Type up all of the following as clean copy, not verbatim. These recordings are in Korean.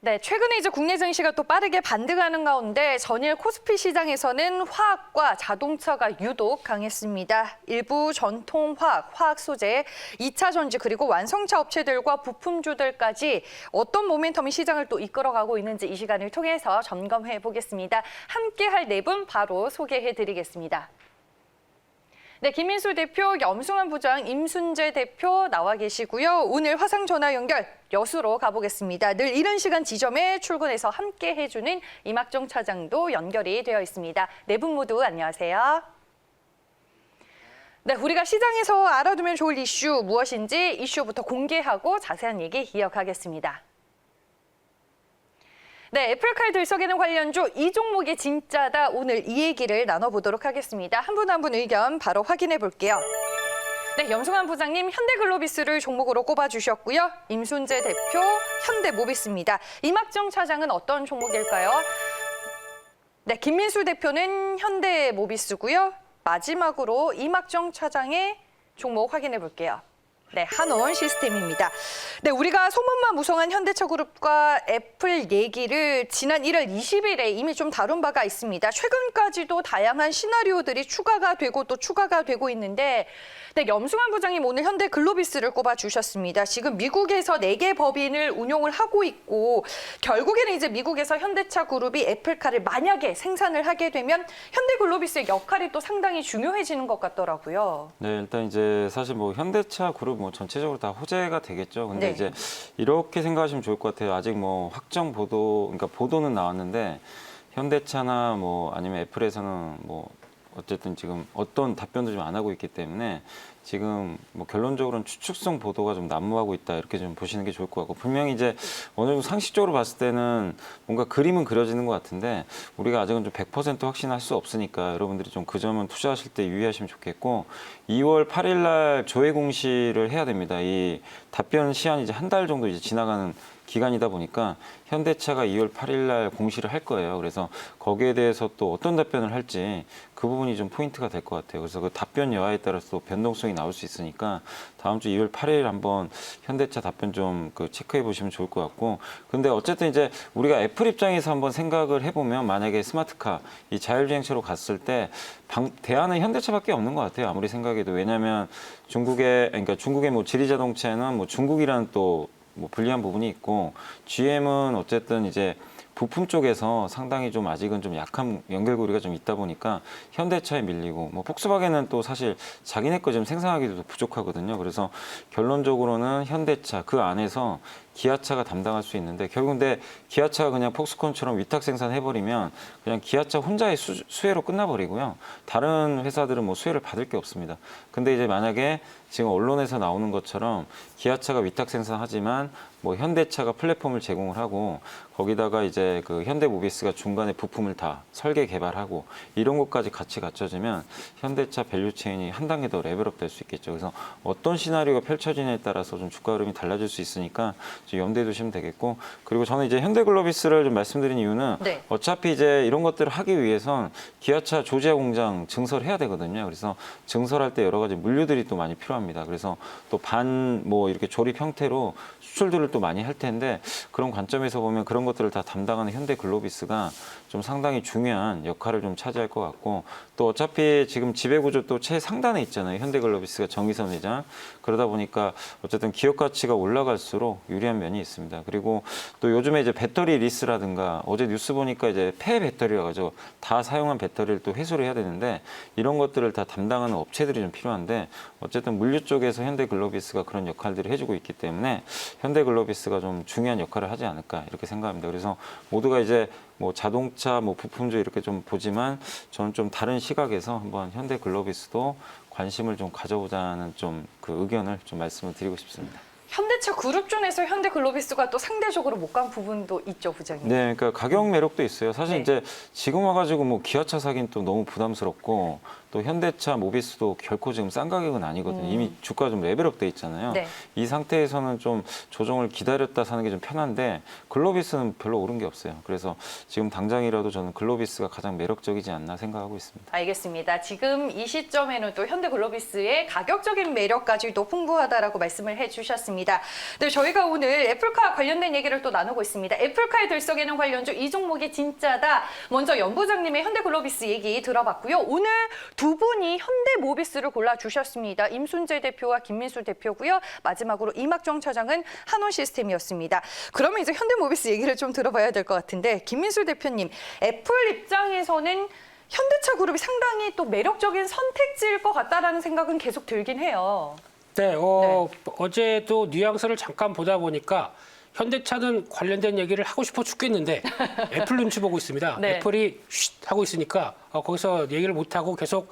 네, 최근에 이제 국내 증시가 또 빠르게 반등하는 가운데 전일 코스피 시장에서는 화학과 자동차가 유독 강했습니다. 일부 전통화학, 화학 소재, 2차 전지 그리고 완성차 업체들과 부품주들까지 어떤 모멘텀이 시장을 또 이끌어가고 있는지 이 시간을 통해서 점검해 보겠습니다. 함께할 네 분 바로 소개해 드리겠습니다. 네, 김민수 대표, 염승환 부장, 임순재 대표 나와 계시고요. 오늘 화상 전화 연결 여수로 가보겠습니다. 늘 이른 시간 지점에 출근해서 함께 해주는 이막정 차장도 연결이 되어 있습니다. 네 분 모두 안녕하세요. 네, 우리가 시장에서 알아두면 좋을 이슈 무엇인지 이슈부터 공개하고 자세한 얘기 이어가겠습니다. 네, 애플칼 들썩이는 관련주 이 종목이 진짜다. 오늘 이 얘기를 나눠보도록 하겠습니다. 한 분 한 분 의견 바로 확인해 볼게요. 네, 염승환 부장님 현대글로비스를 종목으로 꼽아주셨고요. 임순재 대표 현대모비스입니다. 이막정 차장은 어떤 종목일까요? 네, 김민수 대표는 현대모비스고요. 마지막으로 이막정 차장의 종목 확인해 볼게요. 네, 한원 시스템입니다. 네, 우리가 소문만 무성한 현대차그룹과 애플 얘기를 지난 1월 20일에 이미 좀 다룬 바가 있습니다. 최근까지도 다양한 시나리오들이 추가가 되고 또 추가가 되고 있는데 네, 염승환 부장님 오늘 현대글로비스를 꼽아주셨습니다. 지금 미국에서 4개 법인을 운용을 하고 있고 결국에는 이제 미국에서 현대차그룹이 애플카를 만약에 생산을 하게 되면 현대글로비스의 역할이 또 상당히 중요해지는 것 같더라고요. 네, 일단 이제 사실 뭐 현대차그룹 뭐 전체적으로 다 호재가 되겠죠. 근데 네. 이제 이렇게 생각하시면 좋을 것 같아요. 아직 뭐 확정 보도, 그러니까 보도는 나왔는데 현대차나 뭐 아니면 애플에서는 뭐 어쨌든 지금 어떤 답변도 좀 안 하고 있기 때문에 지금 뭐 결론적으로는 추측성 보도가 좀 난무하고 있다 이렇게 좀 보시는 게 좋을 것 같고 분명히 이제 어느 정도 상식적으로 봤을 때는 뭔가 그림은 그려지는 것 같은데 우리가 아직은 좀 100% 확신할 수 없으니까 여러분들이 좀 그 점은 투자하실 때 유의하시면 좋겠고 2월 8일 날 조회 공시를 해야 됩니다. 이 답변 시한이 이제 한 달 정도 이제 지나가는 기간이다 보니까 현대차가 2월 8일 날 공시를 할 거예요. 그래서 거기에 대해서 또 어떤 답변을 할지 그 부분이 좀 포인트가 될 것 같아요. 그래서 그 답변 여하에 따라서 또 변동성이 나올 수 있으니까 다음 주 2월 8일 한번 현대차 답변 좀 그 체크해 보시면 좋을 것 같고 근데 어쨌든 이제 우리가 애플 입장에서 한번 생각을 해보면 만약에 스마트카 이 자율주행차로 갔을 때 대안은 현대차밖에 없는 것 같아요. 아무리 생각해도 왜냐하면 중국의 뭐 지리자동차에는 뭐 중국이라는 또 뭐 불리한 부분이 있고 GM은 어쨌든 이제 부품 쪽에서 상당히 좀 아직은 좀 약한 연결고리가 좀 있다 보니까 현대차에 밀리고 뭐 폭스바겐은 또 사실 자기네 거 좀 생산하기도 부족하거든요. 그래서 결론적으로는 현대차 그 안에서 기아차가 담당할 수 있는데 결국 근데 기아차가 그냥 폭스콘처럼 위탁 생산해버리면 그냥 기아차 혼자의 수혜로 끝나버리고요. 다른 회사들은 뭐 수혜를 받을 게 없습니다. 근데 이제 만약에 지금 언론에서 나오는 것처럼 기아차가 위탁 생산하지만 뭐 현대차가 플랫폼을 제공을 하고 거기다가 이제 그 현대모비스가 중간에 부품을 다 설계 개발하고 이런 것까지 같이 갖춰지면 현대차 밸류체인이 한 단계 더 레벨업 될 수 있겠죠. 그래서 어떤 시나리오가 펼쳐지냐에 따라서 좀 주가 흐름이 달라질 수 있으니까 좀 염두에 두시면 되겠고 그리고 저는 이제 현대글로비스를 좀 말씀드린 이유는 네. 어차피 이제 이런 것들을 하기 위해선 기아차 조지아 공장 증설해야 되거든요. 그래서 증설할 때 여러 가지 물류들이 또 많이 필요합니다. 그래서 또 뭐 이렇게 조립 형태로 수출들을 또 많이 할 텐데 그런 관점에서 보면 그런 것들을 다 담당하는 현대글로비스가 좀 상당히 중요한 역할을 좀 차지할 것 같고 또 어차피 지금 지배구조 또 최상단에 있잖아요. 현대글로비스가 정의선 회장. 그러다 보니까 어쨌든 기업 가치가 올라갈수록 유리한 면이 있습니다. 그리고 또 요즘에 이제 배터리 리스라든가 어제 뉴스 보니까 이제 폐 배터리라고 하죠. 다 사용한 배터리를 또 회수를 해야 되는데 이런 것들을 다 담당하는 업체들이 좀 필요한데 어쨌든 물류 쪽에서 현대글로비스가 그런 역할들을 해주고 있기 때문에 현대글로비스가 좀 중요한 역할을 하지 않을까 이렇게 생각합니다. 그래서 모두가 이제 뭐 자동차, 뭐 부품주 이렇게 좀 보지만 저는 좀 다른 시각에서 한번 현대글로비스도 관심을 좀 가져보자는 좀 그 의견을 좀 말씀을 드리고 싶습니다. 현대차 그룹존에서 현대글로비스가 또 상대적으로 못 간 부분도 있죠, 부장님. 네, 그러니까 가격 매력도 있어요. 사실 네. 이제 지금 와가지고 뭐 기아차 사긴 또 너무 부담스럽고 또 현대차, 모비스도 결코 지금 싼 가격은 아니거든요. 이미 주가 좀 레벨업 돼 있잖아요. 네. 이 상태에서는 좀 조정을 기다렸다 사는 게 좀 편한데 글로비스는 별로 오른 게 없어요. 그래서 지금 당장이라도 저는 글로비스가 가장 매력적이지 않나 생각하고 있습니다. 알겠습니다. 지금 이 시점에는 또 현대글로비스의 가격적인 매력까지도 풍부하다라고 말씀을 해주셨습니다. 네, 저희가 오늘 애플카 관련된 얘기를 또 나누고 있습니다. 애플카에 들썩이는 관련주 이 종목이 진짜다. 먼저 연 부장님의 현대글로비스 얘기 들어봤고요. 오늘 두 분이 현대모비스를 골라주셨습니다. 임순재 대표와 김민수 대표고요. 마지막으로 이막정 차장은 한원시스템이었습니다. 그러면 이제 현대모비스 얘기를 좀 들어봐야 될 것 같은데 김민수 대표님, 애플 입장에서는 현대차 그룹이 상당히 또 매력적인 선택지일 것 같다라는 생각은 계속 들긴 해요. 네, 어제도 뉘앙스를 잠깐 보다 보니까 현대차는 관련된 얘기를 하고 싶어 죽겠는데 애플 눈치 보고 있습니다. 네. 애플이 쉿 하고 있으니까 거기서 얘기를 못하고 계속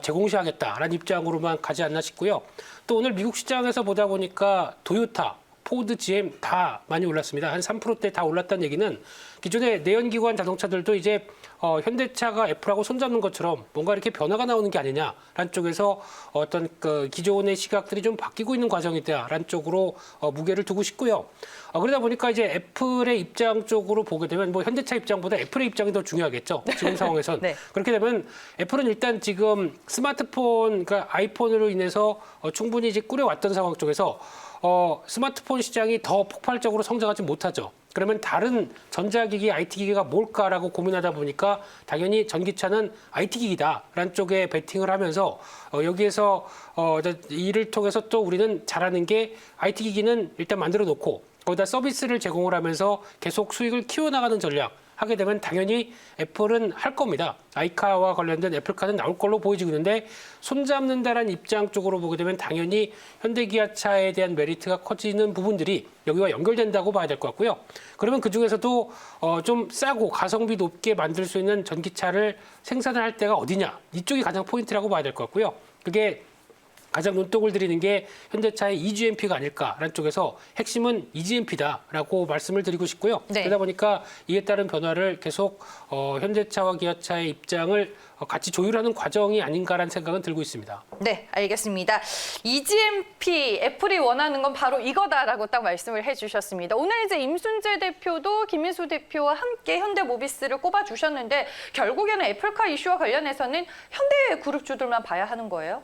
제공시하겠다라는 입장으로만 가지 않나 싶고요. 또 오늘 미국 시장에서 보다 보니까 도요타, 포드, GM 다 많이 올랐습니다. 한 3%대 다 올랐다는 얘기는 기존의 내연기관 자동차들도 이제 현대차가 애플하고 손잡는 것처럼 뭔가 이렇게 변화가 나오는 게 아니냐라는 쪽에서 어떤 그 기존의 시각들이 좀 바뀌고 있는 과정이다라는 쪽으로 무게를 두고 싶고요. 그러다 보니까 이제 애플의 입장 쪽으로 보게 되면 뭐 현대차 입장보다 애플의 입장이 더 중요하겠죠. 지금 상황에선. 네. 그렇게 되면 애플은 일단 지금 스마트폰, 그러니까 아이폰으로 인해서 충분히 이제 꾸려왔던 상황 쪽에서 스마트폰 시장이 더 폭발적으로 성장하지 못하죠. 그러면 다른 전자기기, IT기기가 뭘까라고 고민하다 보니까 당연히 전기차는 IT기기다라는 쪽에 베팅을 하면서 여기에서 이를 통해서 또 우리는 잘하는 게 IT기기는 일단 만들어 놓고 거기다 서비스를 제공을 하면서 계속 수익을 키워나가는 전략 하게 되면 당연히 애플은 할 겁니다. 아이카와 관련된 애플카는 나올 걸로 보여지고 있는데 손잡는다라는 입장 쪽으로 보게 되면 당연히 현대기아차에 대한 메리트가 커지는 부분들이 여기와 연결된다고 봐야 될 것 같고요. 그러면 그중에서도 좀 싸고 가성비 높게 만들 수 있는 전기차를 생산을 할 때가 어디냐. 이쪽이 가장 포인트라고 봐야 될 것 같고요. 그게 가장 눈독을 들이는 게 현대차의 eGMP가 아닐까라는 쪽에서 핵심은 eGMP다라고 말씀을 드리고 싶고요. 네. 그러다 보니까 이에 따른 변화를 계속 현대차와 기아차의 입장을 같이 조율하는 과정이 아닌가라는 생각은 들고 있습니다. 네, 알겠습니다. eGMP, 애플이 원하는 건 바로 이거다라고 딱 말씀을 해주셨습니다. 오늘 이제 임순재 대표도 김민수 대표와 함께 현대모비스를 꼽아주셨는데 결국에는 애플카 이슈와 관련해서는 현대그룹주들만 봐야 하는 거예요?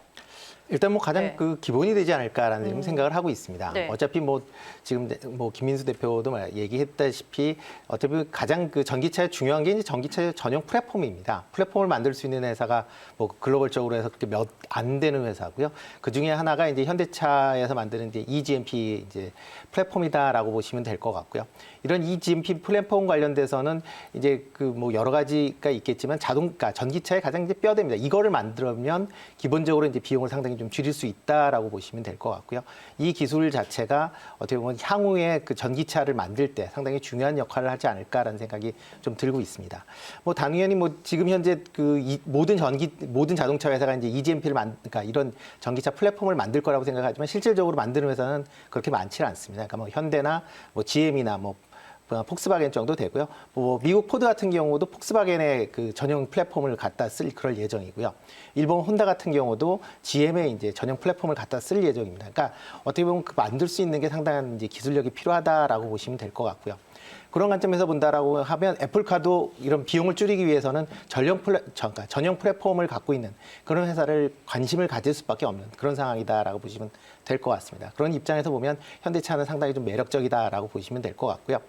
일단 뭐 가장 네. 그 기본이 되지 않을까라는 생각을 하고 있습니다. 네. 어차피 뭐 지금 뭐 김민수 대표도 얘기했다시피 어차피 가장 그 전기차의 중요한 게 이제 전기차의 전용 플랫폼입니다. 플랫폼을 만들 수 있는 회사가 뭐 글로벌적으로 해서 그렇게 몇 안 되는 회사고요. 그 중에 하나가 이제 현대차에서 만드는 이제 eGMP 이제 플랫폼이다라고 보시면 될 것 같고요. 이런 eGMP 플랫폼 관련돼서는 이제 그 뭐 여러 가지가 있겠지만 자동차, 전기차의 가장 이제 뼈대입니다. 이거를 만들면 기본적으로 이제 비용을 상당히 좀 줄일 수 있다라고 보시면 될 것 같고요. 이 기술 자체가 어떻게 보면 향후에 그 전기차를 만들 때 상당히 중요한 역할을 하지 않을까라는 생각이 좀 들고 있습니다. 뭐 당연히 뭐 지금 현재 그 모든 자동차 회사가 이제 eGMP를 그러니까 이런 전기차 플랫폼을 만들 거라고 생각하지만 실질적으로 만드는 회사는 그렇게 많지 않습니다. 그러니까 뭐 현대나 뭐 GM이나 뭐 폭스바겐 정도 되고요. 뭐 미국 포드 같은 경우도 폭스바겐의 그 전용 플랫폼을 갖다 쓸 그럴 예정이고요. 일본 혼다 같은 경우도 GM의 이제 전용 플랫폼을 갖다 쓸 예정입니다. 그러니까 어떻게 보면 그 만들 수 있는 게 상당한 이제 기술력이 필요하다라고 보시면 될 것 같고요. 그런 관점에서 본다라고 하면 애플카도 이런 비용을 줄이기 위해서는 전용 플랫폼을 갖고 있는 그런 회사를 관심을 가질 수밖에 없는 그런 상황이다라고 보시면 될 것 같습니다. 그런 입장에서 보면 현대차는 상당히 좀 매력적이다라고 보시면 될 것 같고요.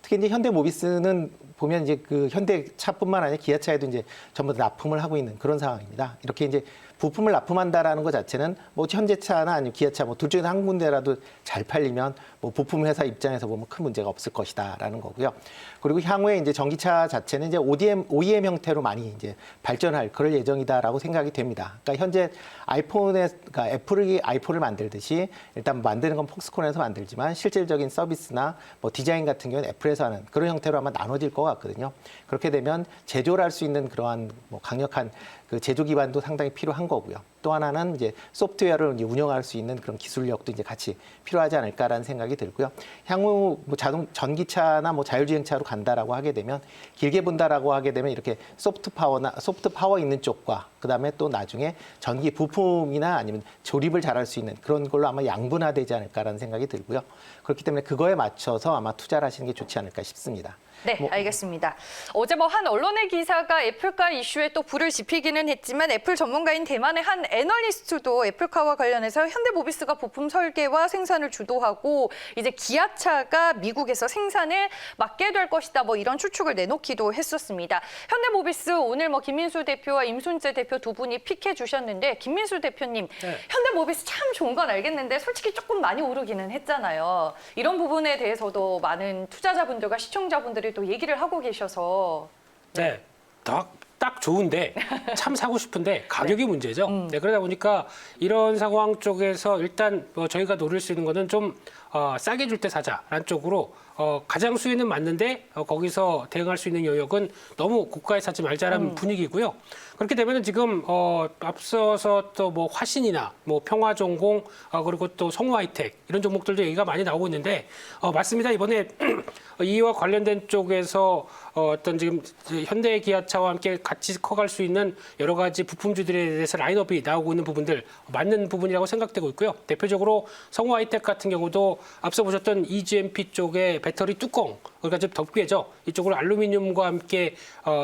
특히 이제 현대모비스는 보면 이제 그 현대차뿐만 아니라 기아차에도 이제 전부 다 납품을 하고 있는 그런 상황입니다. 이렇게 이제 부품을 납품한다라는 것 자체는 뭐 현대차나 아니면 기아차 뭐 둘 중에 한 군데라도 잘 팔리면 뭐 부품 회사 입장에서 보면 큰 문제가 없을 것이다라는 거고요. 그리고 향후에 이제 전기차 자체는 이제 OEM 형태로 많이 이제 발전할 그럴 예정이다라고 생각이 됩니다. 그러니까 현재 그러니까 애플이 아이폰을 만들듯이 일단 만드는 건 폭스콘에서 만들지만 실질적인 서비스나 뭐 디자인 같은 경우는 애플에서 하는 그런 형태로 아마 나눠질 것 같거든요. 그렇게 되면 제조를 할 수 있는 그러한 뭐 강력한 그 제조 기반도 상당히 필요한 거고요. 또 하나는 이제 소프트웨어를 이제 운영할 수 있는 그런 기술력도 이제 같이 필요하지 않을까라는 생각이 들고요. 향후 뭐 전기차나 뭐 자율주행차로 간다라고 하게 되면 길게 본다라고 하게 되면 이렇게 소프트 파워 있는 쪽과 그다음에 또 나중에 전기 부품이나 아니면 조립을 잘할 수 있는 그런 걸로 아마 양분화되지 않을까라는 생각이 들고요. 그렇기 때문에 그거에 맞춰서 아마 투자를 하시는 게 좋지 않을까 싶습니다. 네, 알겠습니다. 어제 뭐 한 언론의 기사가 애플카 이슈에 또 불을 지피기는 했지만 애플 전문가인 대만의 한 애널리스트도 애플카와 관련해서 현대모비스가 부품 설계와 생산을 주도하고 이제 기아차가 미국에서 생산을 맡게 될 것이다. 뭐 이런 추측을 내놓기도 했었습니다. 현대모비스 오늘 뭐 김민수 대표와 임순재 대표 두 분이 픽해 주셨는데 김민수 대표님, 네. 현대모비스 참 좋은 건 알겠는데 솔직히 조금 많이 오르기는 했잖아요. 이런 부분에 대해서도 많은 투자자분들과 시청자분들이 또 얘기를 하고 계셔서 네, 딱 좋은데 참 사고 싶은데 가격이 문제죠. 네, 그러다 보니까 이런 상황 쪽에서 일단 뭐 저희가 노릴 수 있는 거는 좀 싸게 줄 때 사자라는 쪽으로 가장 수위는 맞는데 거기서 대응할 수 있는 영역은 너무 고가에 사지 말자라는 분위기고요. 그렇게 되면은 지금 앞서서 또 뭐 화신이나 뭐 평화전공 그리고 또 성우하이텍 이런 종목들도 얘기가 많이 나오고 있는데 맞습니다. 이번에 이와 관련된 쪽에서 어떤 지금 현대기아차와 함께 같이 커갈 수 있는 여러 가지 부품주들에 대해서 라인업이 나오고 있는 부분들 맞는 부분이라고 생각되고 있고요. 대표적으로 성우하이텍 같은 경우도 앞서 보셨던 EGMP 쪽에 배터리 뚜껑, 그러니까 좀 덮개죠. 이쪽을 알루미늄과 함께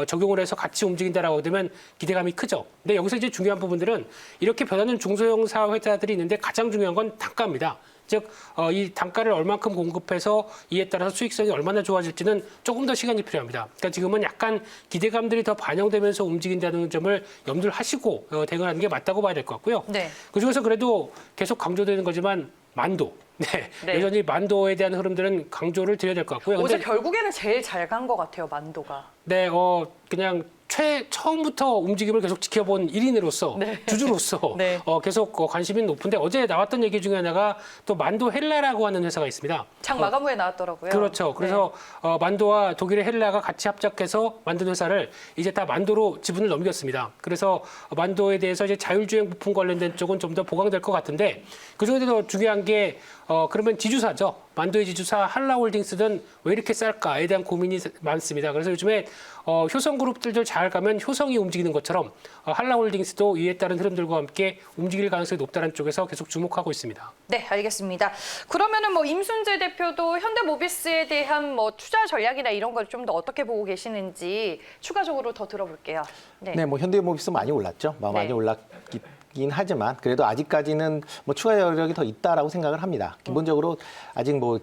적용을 해서 같이 움직인다라고 되면 기대감이 크죠. 근데 여기서 이제 중요한 부분들은 이렇게 변하는 중소형사 회사들이 있는데 가장 중요한 건 단가입니다. 즉, 이 단가를 얼만큼 공급해서 이에 따라서 수익성이 얼마나 좋아질지는 조금 더 시간이 필요합니다. 그러니까 지금은 약간 기대감들이 더 반영되면서 움직인다는 점을 염두를 하시고 대응하는 게 맞다고 봐야 될 것 같고요. 네. 그중에서 그래도 계속 강조되는 거지만 만도. 네. 네. 여전히 만도에 대한 흐름들은 강조를 드려야 될 것 같고요. 어제 근데 결국에는 제일 잘 간 것 같아요, 만도가. 네, 그냥 처음부터 움직임을 계속 지켜본 1인으로서 네. 주주로서 네. 계속 관심이 높은데 어제 나왔던 얘기 중에 하나가 또 만도 헬라라고 하는 회사가 있습니다. 장 마감 후에 나왔더라고요. 그렇죠. 그래서 만도와 독일의 헬라가 같이 합작해서 만든 회사를 이제 다 만도로 지분을 넘겼습니다. 그래서 만도에 대해서 이제 자율주행 부품 관련된 쪽은 좀 더 보강될 것 같은데 그중에서 중요한 게 그러면 지주사죠. 만도의 지주사 한라홀딩스는 왜 이렇게 쌀까에 대한 고민이 많습니다. 그래서 요즘에 효성그룹들도 잘 가면 효성이 움직이는 것처럼 한라홀딩스도 이에 따른 흐름들과 함께 움직일 가능성이 높다는 쪽에서 계속 주목하고 있습니다. 네, 알겠습니다. 그러면은 뭐 임순재 대표도 현대모비스에 대한 뭐 투자 전략이나 이런 걸 좀 더 어떻게 보고 계시는지 추가적으로 더 들어볼게요. 네, 뭐 현대모비스 많이 올랐죠. 많이 네. 올랐긴 하지만 그래도 아직까지는 뭐 추가 여력이 더 있다라고 생각을 합니다. 기본적으로 아직 뭐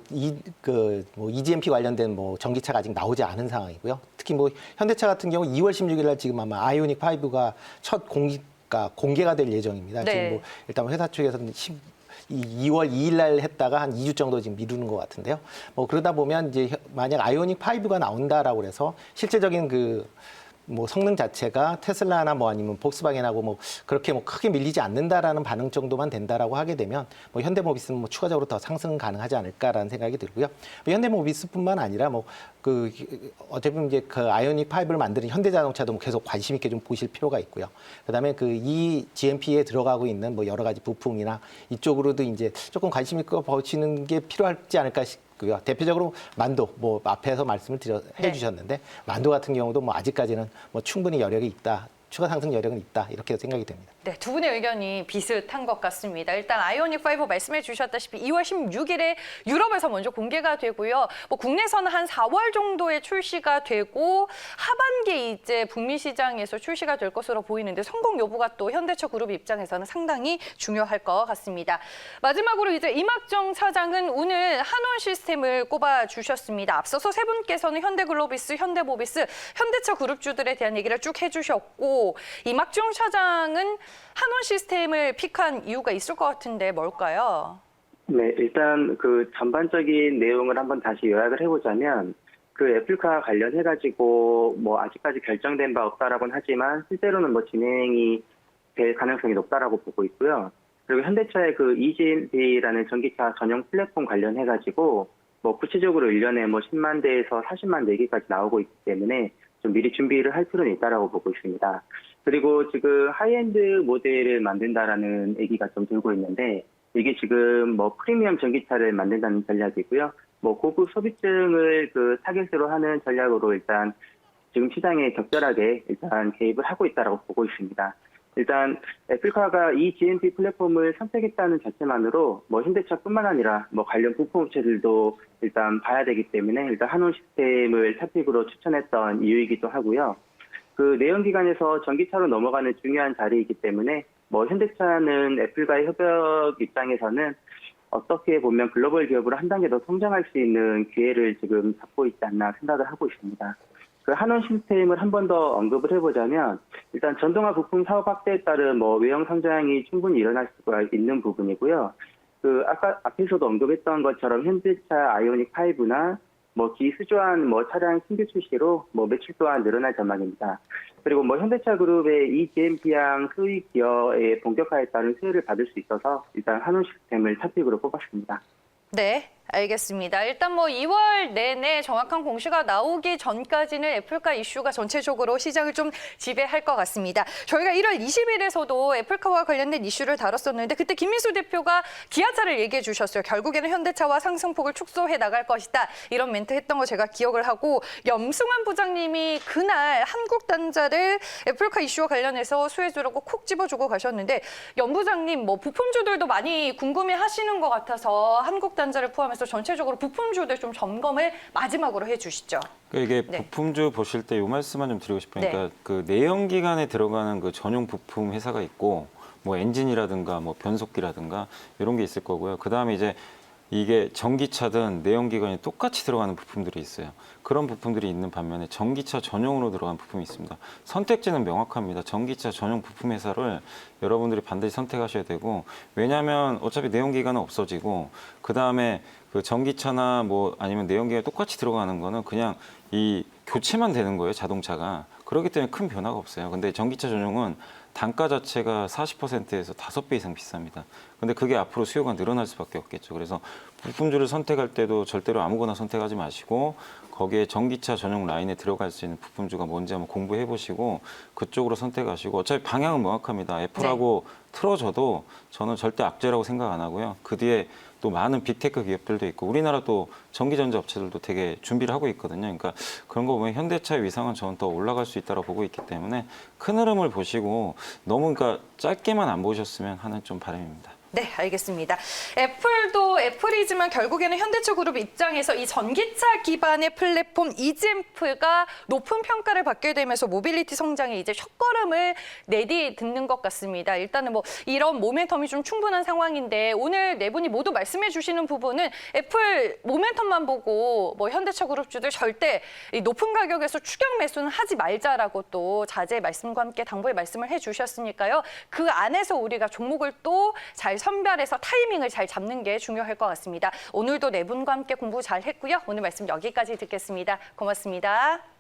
EGMP 관련된 뭐 전기차가 아직 나오지 않은 상황이고요. 특히 뭐 현대차 같은 경우 2월 16일 날 지금 아마 아이오닉 5가 첫 공개가 될 예정입니다. 네. 지금 뭐 일단 회사 측에서는 2월 2일 날 했다가 한 2주 정도 지금 미루는 것 같은데요. 뭐 그러다 보면 이제 만약 아이오닉 5가 나온다라고 해서 실제적인 뭐 성능 자체가 테슬라나 뭐 아니면 폭스바겐하고 뭐 그렇게 뭐 크게 밀리지 않는다라는 반응 정도만 된다라고 하게 되면 뭐 현대모비스는 뭐 추가적으로 더 상승 가능하지 않을까라는 생각이 들고요. 뭐 현대모비스뿐만 아니라 뭐 어차피 이제 그 아이오닉 5를 만드는 현대자동차도 뭐 계속 관심 있게 좀 보실 필요가 있고요. 그다음에 이 GMP에 들어가고 있는 뭐 여러 가지 부품이나 이쪽으로도 이제 조금 관심 있게 보시는 게 필요하지 않을까 싶고요. 대표적으로 만도 뭐 앞에서 말씀을 해주셨는데 만도 같은 경우도 뭐 아직까지는 뭐 충분히 여력이 있다. 추가 상승 여력은 있다. 이렇게 생각이 됩니다. 네, 두 분의 의견이 비슷한 것 같습니다. 일단 아이오닉 5 말씀해 주셨다시피 2월 16일에 유럽에서 먼저 공개가 되고요. 뭐 국내에서는 한 4월 정도에 출시가 되고 하반기에 이제 북미 시장에서 출시가 될 것으로 보이는데 성공 여부가 또 현대차 그룹 입장에서는 상당히 중요할 것 같습니다. 마지막으로 이제 이막정 차장은 오늘 한원 시스템을 꼽아 주셨습니다. 앞서서 세 분께서는 현대글로비스, 현대모비스, 현대차 그룹주들에 대한 얘기를 쭉 해주셨고 이막정 차장은 한원 시스템을 픽한 이유가 있을 것 같은데 뭘까요? 네, 일단 그 전반적인 내용을 한번 다시 요약을 해보자면 그 애플카 관련해가지고 뭐 아직까지 결정된 바 없다라고는 하지만 실제로는 뭐 진행이 될 가능성이 높다라고 보고 있고요. 그리고 현대차의 그 EGMP라는 전기차 전용 플랫폼 관련해가지고 뭐 구체적으로 1년에 뭐 10만 대에서 40만 대기까지 나오고 있기 때문에 좀 미리 준비를 할 필요는 있다라고 보고 있습니다. 그리고 지금 하이엔드 모델을 만든다라는 얘기가 좀 들고 있는데 이게 지금 뭐 프리미엄 전기차를 만든다는 전략이고요. 뭐 고급 소비층을 그 타겟으로 하는 전략으로 일단 지금 시장에 적절하게 일단 개입을 하고 있다라고 보고 있습니다. 일단 애플카가 이 GMP 플랫폼을 선택했다는 자체만으로 뭐 현대차뿐만 아니라 뭐 관련 부품 업체들도 일단 봐야 되기 때문에 일단 한온 시스템을 탑픽으로 추천했던 이유이기도 하고요. 그 내연기관에서 전기차로 넘어가는 중요한 자리이기 때문에 뭐 현대차는 애플과의 협력 입장에서는 어떻게 보면 글로벌 기업으로 한 단계 더 성장할 수 있는 기회를 지금 잡고 있지 않나 생각을 하고 있습니다. 그 한원 시스템을 한 번 더 언급을 해보자면 일단 전동화 부품 사업 확대에 따른 뭐 외형 성장이 충분히 일어날 수가 있는 부분이고요. 그 아까 앞에서도 언급했던 것처럼 현대차 아이오닉 5나 뭐 기수조한 뭐 차량 신규 출시로 뭐 매출 또한 늘어날 전망입니다. 그리고 뭐 현대차 그룹의 이 GMP향 수익 기여의 본격화에 따른 수혜를 받을 수 있어서 일단 한원 시스템을 탑픽으로 뽑았습니다. 네, 알겠습니다. 일단 뭐 2월 내내 정확한 공시가 나오기 전까지는 애플카 이슈가 전체적으로 시장을 좀 지배할 것 같습니다. 저희가 1월 20일에서도 애플카와 관련된 이슈를 다뤘었는데 그때 김민수 대표가 기아차를 얘기해 주셨어요. 결국에는 현대차와 상승폭을 축소해 나갈 것이다. 이런 멘트 했던 거 제가 기억을 하고 염승환 부장님이 그날 한국단자를 애플카 이슈와 관련해서 수혜주라고 콕 집어주고 가셨는데 염 부장님 뭐 부품주들도 많이 궁금해하시는 것 같아서 한국단자를 포함해서 전체적으로 부품주들 좀 점검을 마지막으로 해주시죠. 그러니까 이게 네. 부품주 보실 때 이 말씀만 좀 드리고 싶으니까 네. 그 내연기관에 들어가는 그 전용 부품 회사가 있고 뭐 엔진이라든가 뭐 변속기라든가 이런 게 있을 거고요. 그 다음에 이제 이게 전기차든 내연기관이 똑같이 들어가는 부품들이 있어요. 그런 부품들이 있는 반면에 전기차 전용으로 들어간 부품이 있습니다. 선택지는 명확합니다. 전기차 전용 부품 회사를 여러분들이 반드시 선택하셔야 되고 왜냐하면 어차피 내연기관은 없어지고 그 다음에 그 전기차나 뭐 아니면 내연기관이 똑같이 들어가는 거는 그냥 이 교체만 되는 거예요. 자동차가. 그렇기 때문에 큰 변화가 없어요. 근데 전기차 전용은 단가 자체가 40%에서 5배 이상 비쌉니다. 근데 그게 앞으로 수요가 늘어날 수밖에 없겠죠. 그래서 부품주를 선택할 때도 절대로 아무거나 선택하지 마시고 거기에 전기차 전용 라인에 들어갈 수 있는 부품주가 뭔지 한번 공부해 보시고 그쪽으로 선택하시고 어차피 방향은 명확합니다. 애플하고 틀어져도 저는 절대 악재라고 생각 안 하고요. 그 뒤에 또 많은 빅테크 기업들도 있고 우리나라 또 전기전자 업체들도 되게 준비를 하고 있거든요. 그러니까 그런 거 보면 현대차의 위상은 저는 더 올라갈 수 있다고 보고 있기 때문에 큰 흐름을 보시고 너무 그러니까 짧게만 안 보셨으면 하는 좀 바람입니다. 네, 알겠습니다. 애플도 애플이지만 결국에는 현대차 그룹 입장에서 이 전기차 기반의 플랫폼 이지엠프가 높은 평가를 받게 되면서 모빌리티 성장에 이제 첫걸음을 내딛는 것 같습니다. 일단은 뭐 이런 모멘텀이 좀 충분한 상황인데 오늘 네 분이 모두 말씀해 주시는 부분은 애플 모멘텀만 보고 뭐 현대차 그룹주들 절대 이 높은 가격에서 추격 매수는 하지 말자라고 또 자제 말씀과 함께 당부의 말씀을 해 주셨으니까요. 그 안에서 우리가 종목을 또 잘 선별해서 타이밍을 잘 잡는 게 중요할 것 같습니다. 오늘도 네 분과 함께 공부 잘 했고요. 오늘 말씀 여기까지 듣겠습니다. 고맙습니다.